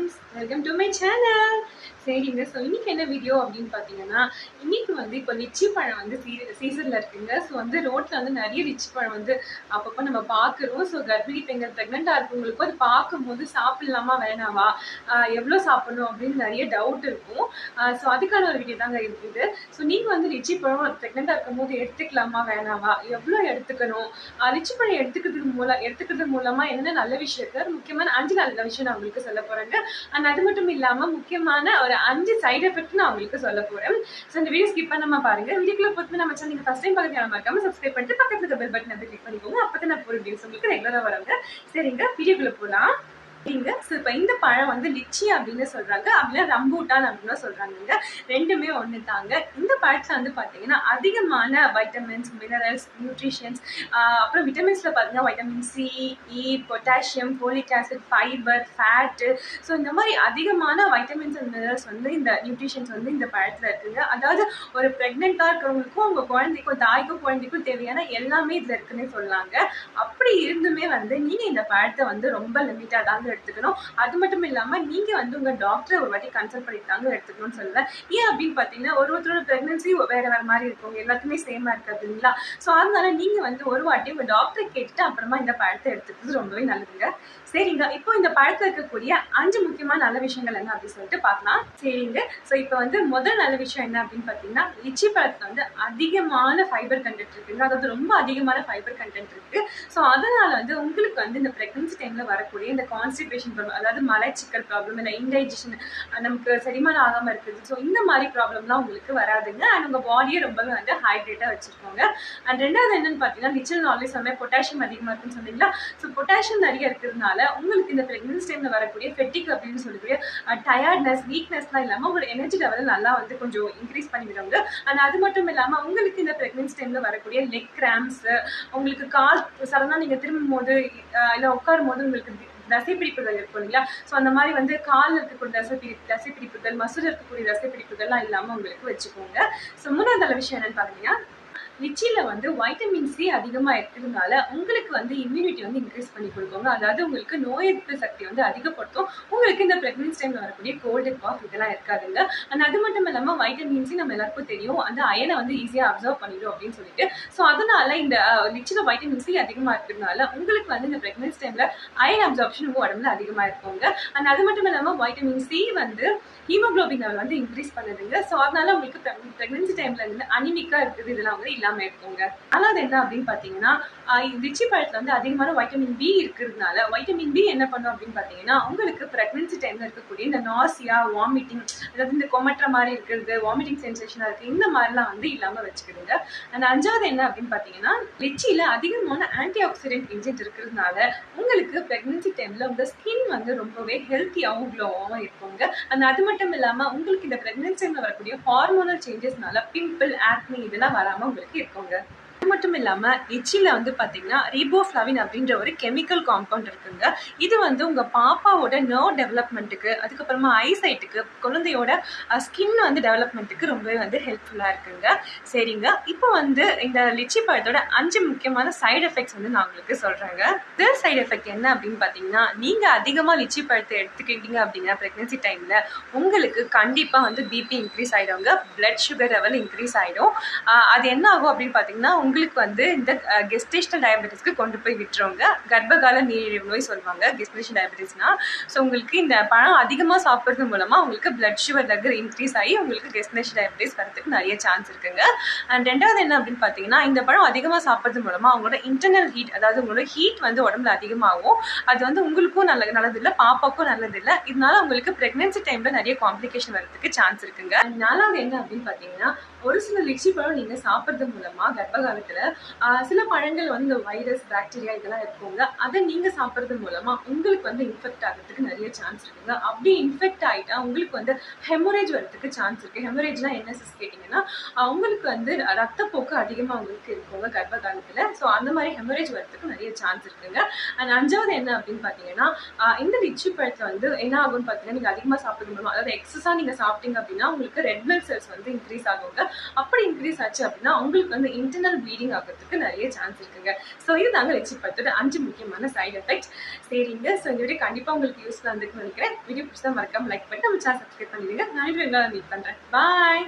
Friends, welcome to my channel. சரிங்க, so இன்னைக்கு என்ன வீடியோ அப்படின்னு பார்த்தீங்கன்னா, இன்னைக்கு வந்து இப்போ லிச்சி பழம் வந்து சீசனில் இருக்குங்க. ஸோ வந்து ரோட்டில் வந்து நிறைய லிச்சி பழம் வந்து அப்பப்போ நம்ம பார்க்குறோம். ஸோ கர்ப்பிணி பெண்கள் ப்ரெக்னெண்ட்டாக இருக்கவங்களுக்கும் அது பார்க்கும்போது சாப்பிடலாமா வேணாமா, எவ்வளோ சாப்பிடணும் அப்படின்னு நிறைய டவுட் இருக்கும். ஸோ அதுக்கான ஒரு வீடியோ தாங்க இருக்குது. ஸோ நீங்கள் வந்து லிச்சி பழம் ப்ரெக்னெண்ட்டாக இருக்கும்போது எடுத்துக்கலாமா வேணாமா, எவ்வளோ எடுத்துக்கணும், லிச்சி பழம் எடுத்துக்கிறது மூலமாக என்னென்ன நல்ல விஷயம் இருக்குது, முக்கியமான 5 நல்ல விஷயம் நான் உங்களுக்கு சொல்ல போகிறேங்க. அண்ட் அது மட்டும் இல்லாமல் முக்கியமான ஒரு 5 சைடு எஃபெக்ட் நான் உங்களுக்கு சொல்ல போகிறேன். ஸோ இந்த வீடியோ ஸ்கிப் பண்ணாம பாருங்க. வீடியோக்குள்ள போட்டு நம்ம சேனல் நீங்கள் ஃபர்ஸ்ட் டைம் பார்க்க மறக்காம சப்ஸ்கிரைப் பண்ணிட்டு பக்கத்துல இருக்க பெல் பட்டன் வந்து கிளிக் பண்ணிக்கோங்க. அப்போ தான் நான் போகிற வீடியோஸ் உங்களுக்கு ரெகுலராக வராங்க. சரிங்க, வீடியோக்குள்ள போகலாம். இப்போ இந்த பழம் வந்து லிச்சி அப்படின்னு சொல்றாங்க, அப்படின்னா ரம்பூட்டான் அப்படின்னு சொல்றாங்க. ரெண்டுமே ஒன்று தாங்க. இந்த பழத்துல வந்து பார்த்தீங்கன்னா அதிகமான வைட்டமின்ஸ், மினரல்ஸ், நியூட்ரிஷன்ஸ், அப்புறம் விட்டமின்ஸ்ல பார்த்தீங்கன்னா vitamin C, E, potassium, folic acid, fibre, fat, so இந்த மாதிரி அதிகமான வைட்டமின்ஸ் அண்ட் மினரல்ஸ் வந்து இந்த நியூட்ரிஷன்ஸ் வந்து இந்த பழத்தில் இருக்குங்க. அதாவது ஒரு ப்ரெக்னெண்ட்டாக இருக்கிறவங்களுக்கும் உங்கள் குழந்தைக்கும், தாய்க்கும் குழந்தைக்கும் தேவையான எல்லாமே இதில் இருக்குன்னே சொல்லாங்க. அப்படி இருந்துமே வந்து நீங்கள் இந்த பழத்தை வந்து ரொம்ப லிமிட்டாக தாங்க எடுத்துக்கணும். அது மட்டும் இல்லாம நீங்க வந்து உங்க டாக்டரை ஒரு வாட்டி கன்சல்ட் பண்ணிட்டாங்க எடுத்துக்கணும்னு சொல்லுவேன். ஏன் அப்படின்னு பாத்தீங்கன்னா ஒருத்தரோட பிரெக்னன்சி வேற மாதிரி இருக்கும், எல்லாத்துக்குமே சேமா இருக்காது இல்லைங்களா? ஸோ அதனால நீங்க வந்து ஒரு வாட்டி உங்க டாக்டரை கேட்டுட்டு அப்புறமா இந்த பழத்தை எடுத்துக்கிறது ரொம்பவே நல்லதுங்க. சரிங்க, இப்போ இந்த பழத்தில் இருக்கக்கூடிய 5 முக்கியமான நல்ல விஷயங்கள் என்ன அப்படின்னு சொல்லிட்டு பார்க்கலாம். சரிங்க, ஸோ இப்போ வந்து முதல் நல்ல விஷயம் என்ன அப்படின்னு பார்த்தீங்கன்னா, லிச்சி பழத்தில் வந்து அதிகமான ஃபைபர் கண்டென்ட் இருக்குங்க. அதாவது ரொம்ப அதிகமான ஃபைபர் கண்டென்ட் இருக்கு. ஸோ அதனால வந்து உங்களுக்கு வந்து இந்த பிரெக்னன்சி டைம்ல வரக்கூடிய இந்த கான்ஸ்டிபேஷன் ப்ராப்ளம், அதாவது மலச்சிக்கல் ப்ராப்ளம், இல்லை இன்டைஜஷன், நமக்கு செரிமானம் ஆகாமல் இருக்குது, ஸோ இந்த மாதிரி ப்ராப்ளம்லாம் உங்களுக்கு வராதுங்க. அண்ட் உங்கள் பாடியை ரொம்பவே வந்து ஹைட்ரேட்டாக வச்சுருக்கோங்க. அண்ட் ரெண்டாவது என்னன்னு பார்த்தீங்கன்னா, லிச்சில் ஆல்வேஸ் சொன்னேன் பொட்டாசியம் அதிகமாக இருக்குன்னு சொன்னீங்களா? ஸோ பொட்டாசியம் நிறைய இருக்கிறதுனால உங்களுக்கு இந்த பிரெக்னன்சி டைமில் வரக்கூடிய ஃபெட்டிக் அப்படின்னு சொல்லக்கூடிய டயர்ட்னஸ், வீக்னஸ்லாம் இல்லாமல் உங்களோட எனர்ஜி லெவலை நல்லா வந்து கொஞ்சம் இன்க்ரீஸ் பண்ணிவிடுவாங்க. அண்ட் அது மட்டும் இல்லாமல் உங்களுக்கு இந்த பிரெக்னன்சி டைமில் வரக்கூடிய லெக் கிராம்ஸ், உங்களுக்கு கால் சடனாக நீங்கள் திரும்பும் போது இல்லை உட்காரும் போது உங்களுக்கு தசைப்பிடிப்புகள் இருக்கும் இல்லையா? ஸோ அந்த மாதிரி வந்து காலில் இருக்கக்கூடிய தசைப்பிடிப்புகள், மசில் இருக்கக்கூடிய தசைப்பிடிப்புகள்லாம் இல்லாமல் உங்களுக்கு வச்சுக்கோங்க. ஸோ மூணாவது நல்ல விஷயம் என்னன்னு பார்த்தீங்கன்னா, லிச்சியில வந்து வைட்டமின் சி அதிகமாக இருக்கிறதுனால உங்களுக்கு வந்து இம்யூனிட்டி வந்து இன்க்ரீஸ் பண்ணி கொடுக்குங்க. அதாவது உங்களுக்கு நோய் எதிர்ப்பு சக்தி வந்து அதிகப்படுத்தும். உங்களுக்கு இந்த பிரெக்னன்சி டைம்ல வரக்கூடிய கோல்டு, காஃப் இதெல்லாம் இருக்காதுங்க. அண்ட் அது மட்டும் இல்லாமல் வைட்டமின் சி நம்ம எல்லாருக்கும் தெரியும், அந்த அயனை வந்து ஈஸியாக அப்சர்வ் பண்ணிடும் அப்படின்னு சொல்லிட்டு. ஸோ அதனால இந்த லிச்சியில வைட்டமின் சி அதிகமாக இருக்கிறதுனால உங்களுக்கு வந்து இந்த பிரெக்னன்சி டைம்ல அயன் அப்சர்ப்ஷன் உங்கள் உடம்புல அதிகமாக இருக்குங்க. அண்ட் அது மட்டும் இல்லாமல் வைட்டமின் சி வந்து ஹீமோகுளோபின் லெவல் வந்து இன்க்ரீஸ் பண்ணுதுங்க. ஸோ அதனால உங்களுக்கு பிரெக்னன்சி டைம்ல இருந்து அனிமிக்கா இருக்குது இதெல்லாம் வந்து இல்லாம இருக்குங்க. அதாவது என்ன அப்படின்னு பாத்தீங்கன்னா, லிச்சி பழத்துல வந்து அதிகமான வைட்டமின் பி இருக்கிறதுனால வைட்டமின் பி என்ன பண்ணும் அப்படின்னு பாத்தீங்கன்னா, உங்களுக்கு பிரெக்னன்சி டைம்ல இருக்கக்கூடிய இந்த நாசியா, வாமிட்டிங், அதாவது இந்த கொமட்டுற மாதிரி இருக்கிறது, வாமிட்டிங் சென்சேஷனா இருக்கு, இந்த மாதிரிலாம் வந்து இல்லாம வச்சுக்கிடுங்க. அண்ட் அஞ்சாவது என்ன அப்படின்னு பாத்தீங்கன்னா, லிச்சியில அதிகமான ஆன்டி ஆக்சிடென்ட் ஏஜென்ட் இருக்கிறதுனால உங்களுக்கு பிரெக்னன்சி டைம்ல உங்க ஸ்கின் வந்து ரொம்பவே ஹெல்த்தியாகவும் க்ளோவாகவும் இருக்குங்க. அண்ட் அது மட்டும் இல்லாம உங்களுக்கு இந்த பிரெக்னன்சி டைம்ல வரக்கூடிய ஹார்மோனல் சேஞ்சஸ்னால பிம்பிள், ஆக்னி இதெல்லாம் வராம உங்களுக்கு இருக்குங்க. அது மட்டும் இல்லாம லிச்சியில வந்து பாத்தீங்கன்னா ரிபோஃப்ளவின் அப்படின்ற ஒரு கெமிக்கல் காம்பவுண்ட் இருக்குங்க. இது வந்து உங்க பாப்பாவோட நர்வ் டெவலப்மெண்ட்டுக்கு, அதுக்கப்புறமா ஐசைட்டுக்கு, குழந்தையோட ஸ்கின் வந்து டெவலப்மெண்ட்டுக்கு ரொம்பவே வந்து ஹெல்ப்ஃபுல்லா இருக்குங்க. சரிங்க, இப்போ வந்து இந்த லிச்சி பழத்தோட 5 முக்கியமான சைடு எஃபெக்ட்ஸ் வந்து நான் உங்களுக்கு சொல்றேங்க. முதல் சைடு எஃபெக்ட் என்ன அப்படின்னு பாத்தீங்கன்னா, நீங்க அதிகமா லிச்சி பழத்தை எடுத்துக்கிட்டீங்க அப்படின்னா பிரெக்னன்சி டைம்ல உங்களுக்கு கண்டிப்பா வந்து பிபி இன்க்ரீஸ் ஆயிடுங்க, பிளட் சுகர் லெவல் இன்க்ரீஸ் ஆயிடும். அது என்ன ஆகும் அப்படின்னு பாத்தீங்கன்னா, உங்களுக்கு வந்து இந்த கெஸ்டேஷனல் டயபெட்டிஸ்க்கு கொண்டு போய் விட்டுருவாங்க. கர்ப்பகால நீரிழிவு நோய் சொல்லுவாங்க கெஸ்டேஷனல் டயபெட்டிஸ்னா. ஸோ உங்களுக்கு இந்த பழம் அதிகமாக சாப்பிட்றது மூலமா உங்களுக்கு பிளட் சுகர் லெவல் இன்க்ரீஸ் ஆகி உங்களுக்கு கெஸ்டேஷனல் டயபெட்டிஸ் வரதுக்கு நிறைய சான்ஸ் இருக்குங்க. அண்ட் ரெண்டாவது என்ன அப்படின்னு பார்த்தீங்கன்னா, இந்த பழம் அதிகமாக சாப்பிட்றது மூலமா அவங்களோட இன்டர்னல் ஹீட், அதாவது உங்களோட ஹீட் வந்து உடம்புல அதிகமாகும். அது வந்து உங்களுக்கும் நல்லது இல்லை, பாப்பாக்கும் நல்லது இல்லை. இதனால உங்களுக்கு பிரெக்னன்சி டைம்ல நிறைய காம்ப்ளிகேஷன் வரதுக்கு சான்ஸ் இருக்குங்க. நாலாவது என்ன அப்படின்னு பார்த்தீங்கன்னா, ஒரு சில லிச்சி பழம் நீங்க சாப்பிட்றது மூலமா கர்ப்பகாலத்துல சில பழங்கள் வந்து இந்த வைரஸ், பாக்டீரியா இதெல்லாம் இருக்குங்க. அதை நீங்க சாப்பிட்றது மூலமா உங்களுக்கு வந்து இன்ஃபெக்ட் ஆகிறதுக்கு நிறைய சான்ஸ் இருக்குங்க. அப்படி இன்ஃபெக்ட் ஆயிட்டா உங்களுக்கு வந்து ஹெமரேஜ் வரதுக்கு சான்ஸ் இருக்கு. ஹெமரேஜ்னா என்ன கேட்டீங்கன்னா, உங்களுக்கு வந்து ரத்தப்போக்கு அதிகமா உங்களுக்கு இருக்குங்க கர்ப்பகாலத்துல. ஸோ அந்த மாதிரி ஹெமரேஜ் வரதுக்கு நிறைய சான்ஸ் இருக்குங்க. அண்ட் அஞ்சாவது என்ன அப்படின்னு பாத்தீங்கன்னா, இந்த லிச்சி பழத்துல வந்து என்ன ஆகும்னு பாத்தீங்கன்னா, நீங்க அதிகமா சாப்பிட்றது மூலமா, அதாவது எக்ஸஸா நீங்க சாப்பிட்டீங்க அப்படின்னா உங்களுக்கு ரெட் பிளட் செல்ஸ் வந்து இன்க்ரீஸ் ஆகுங்க. அப்படி இன்க்ரீஸ் ஆச்சு அப்படின்னா உங்களுக்கு வந்து இன்டர்னல் ப்ளீடிங் ஆகிறதுக்கு நிறைய சான்ஸ் இருக்குங்க. ஸோ இது தாங்க லிச்சி பழத்தோட 5 முக்கியமான சைடு எஃபெக்ட். சரிங்க. ஸோ இந்த வீடியோ கண்டிப்பா உங்களுக்கு யூஸ்ஃபுல்லா இருந்திருக்கும்னு நினைக்கிறேன். வீடியோ பிடிச்சா மறக்காம லைக் பண்ணி நம்ம சேனல் சப்ஸ்கிரைப் பண்ணிடுங்க. நான் இன்னும் மீட் பண்றேன். பாய்.